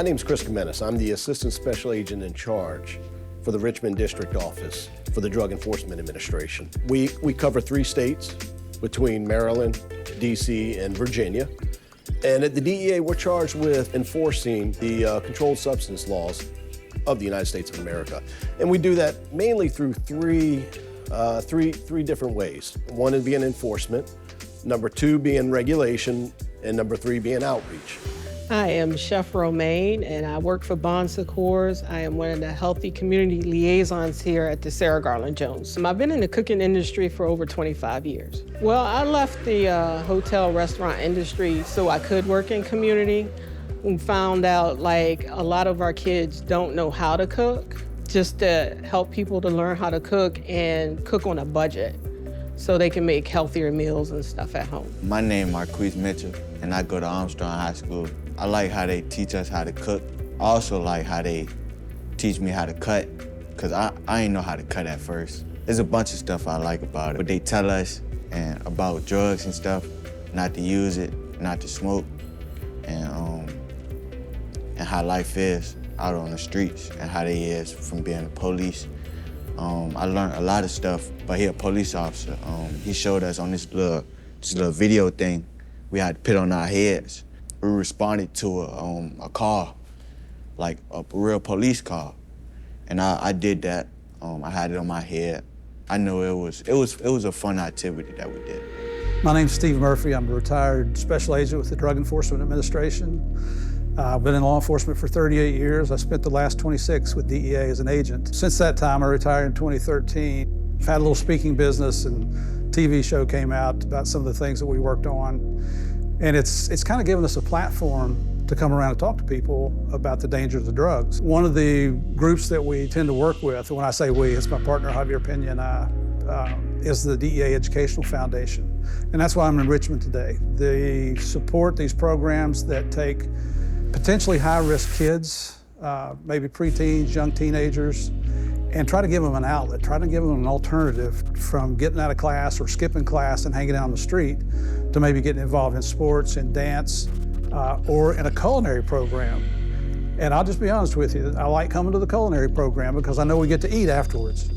name's Chris Kamenis. I'm the Assistant Special Agent in charge for the Richmond District Office for the Drug Enforcement Administration. We cover 3 states between Maryland, DC, and Virginia. And at the DEA, we're charged with enforcing the controlled substance laws of the United States of America. And we do that mainly through three different ways. One is being enforcement, number 2 being regulation, and number 3 being outreach. I am Chef Romaine, and I work for Bon Secours. I am one of the healthy community liaisons here at the Sarah Garland Jones. I've been in the cooking industry for over 25 years. Well, I left the hotel restaurant industry so I could work in community, and found out like a lot of our kids don't know how to cook. Just to help people to learn how to cook and cook on a budget so they can make healthier meals and stuff at home. My name is Marquise Mitchell, and I go to Armstrong High School. I like how they teach us how to cook. I also like how they teach me how to cut, because I didn't know how to cut at first. There's a bunch of stuff I like about it, but they tell us about drugs and stuff, not to use it, not to smoke, and how life is out on the streets and how they is from being a police. I learned a lot of stuff, but he a police officer. He showed us on this little video thing we had to put on our heads. We responded to a call, like a real police call, and I did that. I had it on my head. I knew it was a fun activity that we did. My name's Steve Murphy. I'm a retired special agent with the Drug Enforcement Administration. I've been in law enforcement for 38 years. I spent the last 26 with DEA as an agent. Since that time, I retired in 2013. I've had a little speaking business, and a TV show came out about some of the things that we worked on. And it's kind of given us a platform to come around and talk to people about the dangers of drugs. One of the groups that we tend to work with, when I say we, it's my partner Javier Pena and I, is the DEA Educational Foundation. And that's why I'm in Richmond today. They support these programs that take potentially high-risk kids, maybe preteens, young teenagers, and try to give them an outlet, try to give them an alternative from getting out of class or skipping class and hanging out on the street to maybe getting involved in sports and dance or in a culinary program. And I'll just be honest with you, I like coming to the culinary program because I know we get to eat afterwards.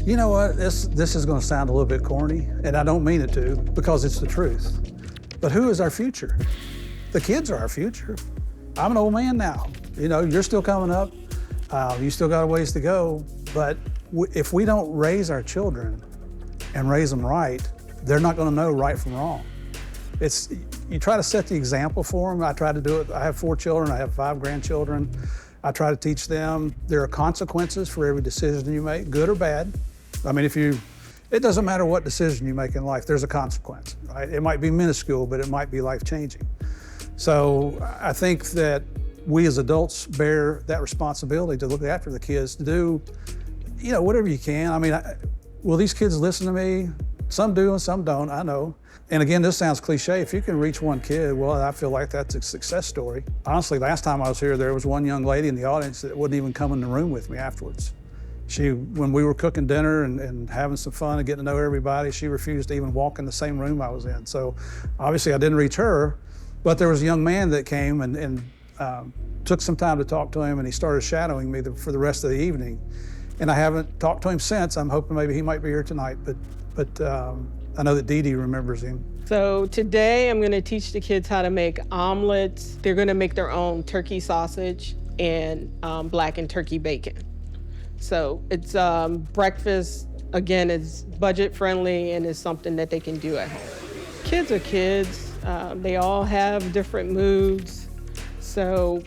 You know what, this is gonna sound a little bit corny, and I don't mean it to, because it's the truth. But who is our future? The kids are our future. I'm an old man now. You know, you're still coming up. You still got a ways to go. But if we don't raise our children and raise them right, they're not gonna know right from wrong. You try to set the example for them. I try to do it. I have 4 children. I have 5 grandchildren. I try to teach them there are consequences for every decision you make, good or bad. I mean, it doesn't matter what decision you make in life, there's a consequence, right? It might be minuscule, but it might be life-changing. So I think that we as adults bear that responsibility to look after the kids, to do, you know, whatever you can. I mean, will these kids listen to me? Some do and some don't, I know. And again, this sounds cliche. If you can reach one kid, well, I feel like that's a success story. Honestly, last time I was here, there was one young lady in the audience that wouldn't even come in the room with me afterwards. When we were cooking dinner and having some fun and getting to know everybody, she refused to even walk in the same room I was in. So obviously I didn't reach her. But there was a young man that came and took some time to talk to him, and he started shadowing me for the rest of the evening. And I haven't talked to him since. I'm hoping maybe he might be here tonight, but I know that Dee Dee remembers him. So today I'm gonna teach the kids how to make omelets. They're gonna make their own turkey sausage and blackened turkey bacon. So it's breakfast, again, it's budget friendly and it's something that they can do at home. Kids are kids. They all have different moods, so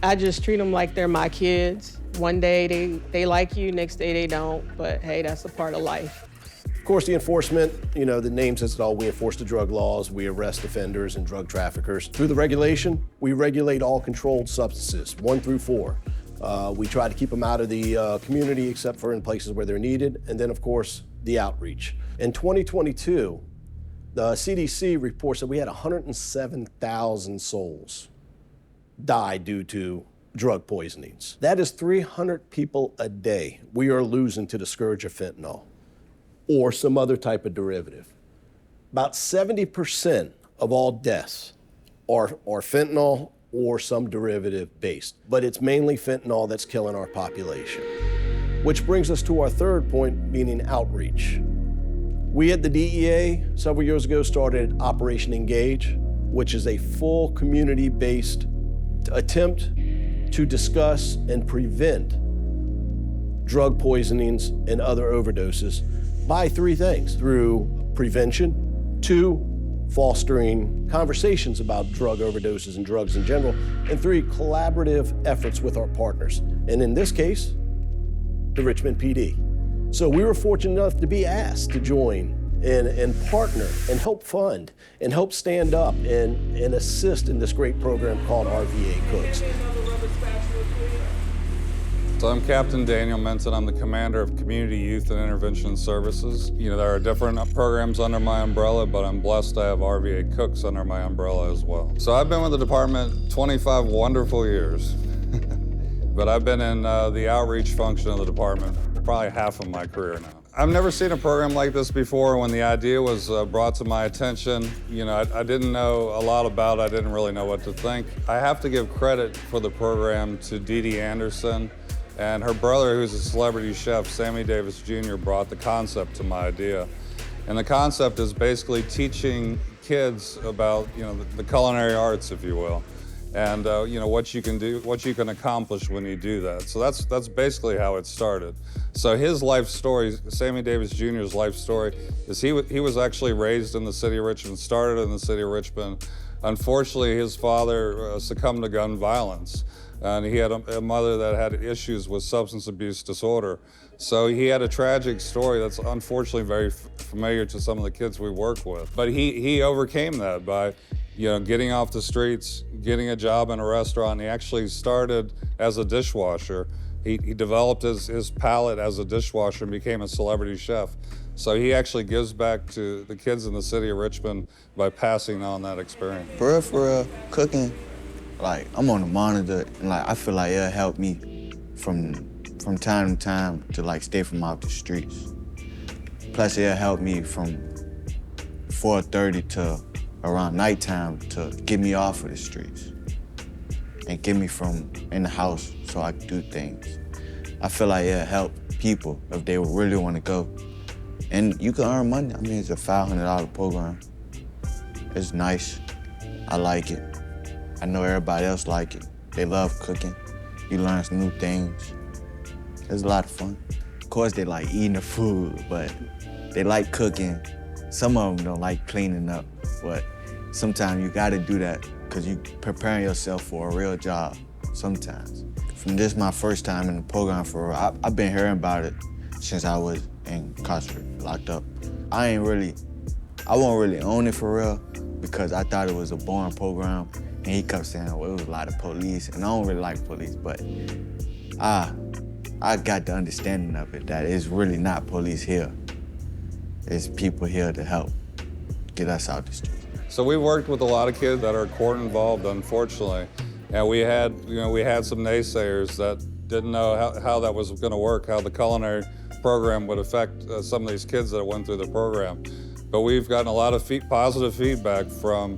I just treat them like they're my kids. One day they like you, next day they don't, but hey, that's a part of life. Of course, the enforcement, you know, the name says it all. We enforce the drug laws, we arrest offenders and drug traffickers. Through the regulation, we regulate all controlled substances, 1 through 4. We try to keep them out of the community except for in places where they're needed, and then of course, the outreach. In 2022, the CDC reports that we had 107,000 souls die due to drug poisonings. That is 300 people a day we are losing to the scourge of fentanyl or some other type of derivative. About 70% of all deaths are fentanyl or some derivative based. But it's mainly fentanyl that's killing our population. Which brings us to our third point, meaning outreach. We at the DEA several years ago started Operation Engage, which is a full community-based attempt to discuss and prevent drug poisonings and other overdoses by three things: through prevention, two, fostering conversations about drug overdoses and drugs in general, and three, collaborative efforts with our partners. And in this case, the Richmond PD. So we were fortunate enough to be asked to join and partner and help fund and help stand up and assist in this great program called RVA Cooks. So I'm Captain Daniel Menton. I'm the commander of Community Youth and Intervention Services. You know, there are different programs under my umbrella, but I'm blessed to have RVA Cooks under my umbrella as well. So I've been with the department 25 wonderful years, but I've been in the outreach function of the department probably half of my career now. I've never seen a program like this before. When the idea was brought to my attention, you know, I didn't know a lot about it. I didn't really know what to think. I have to give credit for the program to Dee Dee Anderson and her brother, who's a celebrity chef, Sammy Davis Jr., brought the concept to my idea. And the concept is basically teaching kids about, you know, the culinary arts, if you will, and you know, what you can do, what you can accomplish when you do that. So that's basically how it started. So his life story, Sammy Davis Jr.'s life story, is he was actually raised in the city of Richmond, started in the city of Richmond. Unfortunately, his father succumbed to gun violence, and he had a mother that had issues with substance abuse disorder. So he had a tragic story that's unfortunately very familiar to some of the kids we work with. But he overcame that by, you know, getting off the streets, getting a job in a restaurant. He actually started as a dishwasher. He developed his palate as a dishwasher and became a celebrity chef. So he actually gives back to the kids in the city of Richmond by passing on that experience. For real, cooking, like, I'm on the monitor, and like, I feel like it'll help me from time to time to like stay from off the streets. Plus it'll help me from 4:30 to around nighttime to get me off of the streets and get me from in the house so I can do things. I feel like it'll help people if they really want to go. And you can earn money. I mean, it's a $500 program. It's nice. I like it. I know everybody else like it. They love cooking. You learn some new things. It's a lot of fun. Of course, they like eating the food, but they like cooking. Some of them don't like cleaning up, but sometimes you gotta do that because you preparing yourself for a real job sometimes. From this my first time in the program for real, I've been hearing about it since I was incarcerated, locked up. I won't really own it for real because I thought it was a boring program, and he kept saying, well, it was a lot of police, and I don't really like police, but I got the understanding of it, that it's really not police here. It's people here to help get us out the street. So we worked with a lot of kids that are court involved, unfortunately. And we had some naysayers that didn't know how that was gonna work, how the culinary program would affect some of these kids that went through the program. But we've gotten a lot of positive feedback from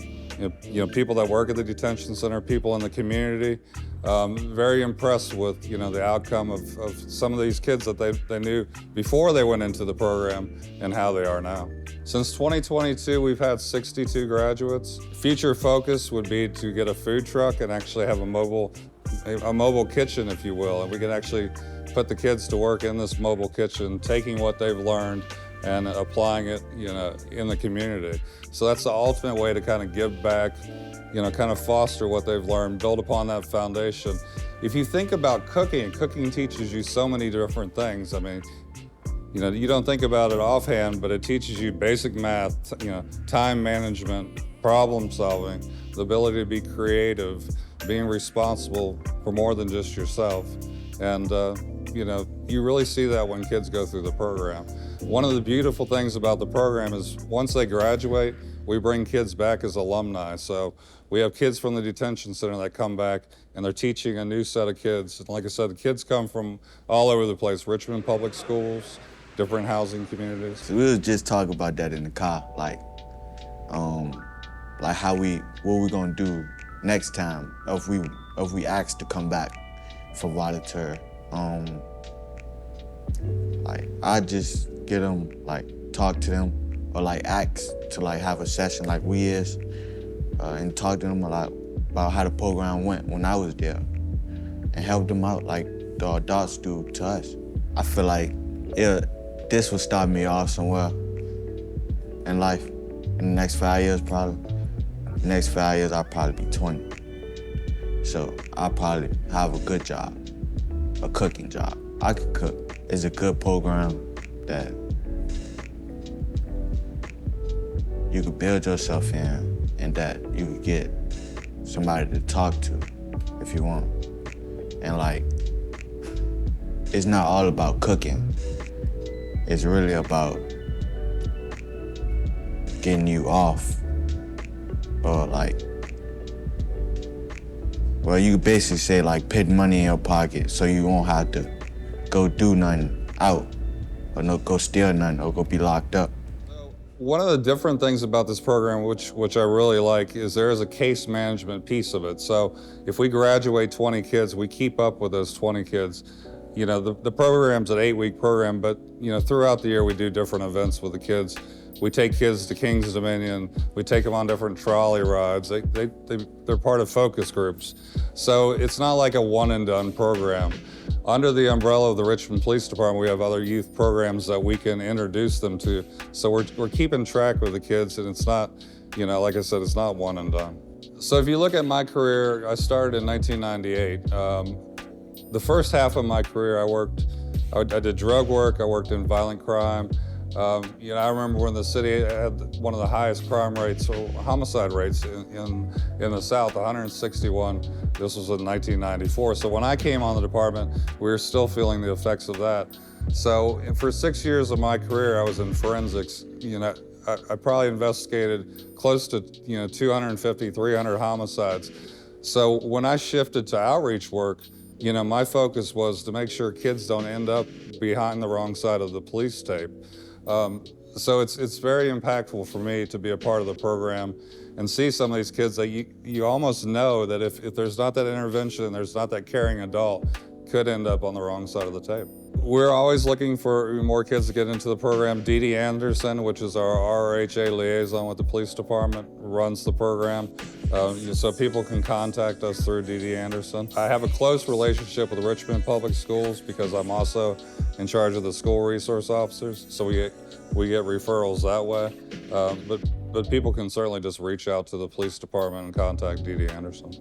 people that work at the detention center, people in the community. Very impressed with the outcome of some of these kids that they knew before they went into the program and how they are now. Since 2022, we've had 62 graduates. Future focus would be to get a food truck and actually have a mobile kitchen, if you will, and we can actually put the kids to work in this mobile kitchen, taking what they've learned and applying it, in the community. So that's the ultimate way to kind of give back, kind of foster what they've learned, build upon that foundation. If you think about cooking teaches you so many different things. I mean, you don't think about it offhand, but it teaches you basic math, time management, problem solving, the ability to be creative, being responsible for more than just yourself. And, you really see that when kids go through the program. One of the beautiful things about the program is once they graduate, we bring kids back as alumni. So we have kids from the detention center that come back and they're teaching a new set of kids. And like I said, the kids come from all over the place, Richmond Public Schools, different housing communities. So we was just talking about that in the car, like what we're gonna do next time if we ask to come back for volunteer. Like I just get them, like talk to them, or like ask to like have a session like we is, and talk to them about how the program went when I was there, and help them out like the adults do to us. I feel like this will start me off somewhere in life. In the next 5 years, probably. The next 5 years, I'll probably be 20. So I'll probably have a good job, a cooking job. I could cook. It's a good program that you could build yourself in, and that you could get somebody to talk to if you want. And like, it's not all about cooking. It's really about getting you off, or like, well, you could basically say like put money in your pocket so you won't have to go do nothing out, or no go steal nothing, or go be locked up. One of the different things about this program, which I really like, is there is a case management piece of it. So if we graduate 20 kids, we keep up with those 20 kids. You know, the program's an 8-week program, but you know, throughout the year we do different events with the kids. We take kids to King's Dominion. We take them on different trolley rides. They're part of focus groups. So it's not like a one and done program. Under the umbrella of the Richmond Police Department, we have other youth programs that we can introduce them to. So we're keeping track with the kids, and it's not, you know, like I said, it's not one and done. So if you look at my career, I started in 1998. The first half of my career, I did drug work, I worked in violent crime. You know, I remember when the city had one of the highest crime rates, or homicide rates in the South, 161. This was in 1994. So when I came on the department, we were still feeling the effects of that. So for 6 years of my career, I was in forensics. You know, I probably investigated close to 250, 300 homicides. So when I shifted to outreach work, you know, my focus was to make sure kids don't end up behind the wrong side of the police tape. So it's very impactful for me to be a part of the program and see some of these kids that you almost know that if there's not that intervention, there's not that caring adult, could end up on the wrong side of the tape. We're always looking for more kids to get into the program. Dee Dee Anderson, which is our RHA liaison with the police department, runs the program. So people can contact us through Dee Dee Anderson. I have a close relationship with the Richmond Public Schools because I'm also in charge of the school resource officers. So we get referrals that way. But people can certainly just reach out to the police department and contact Dee Dee Anderson.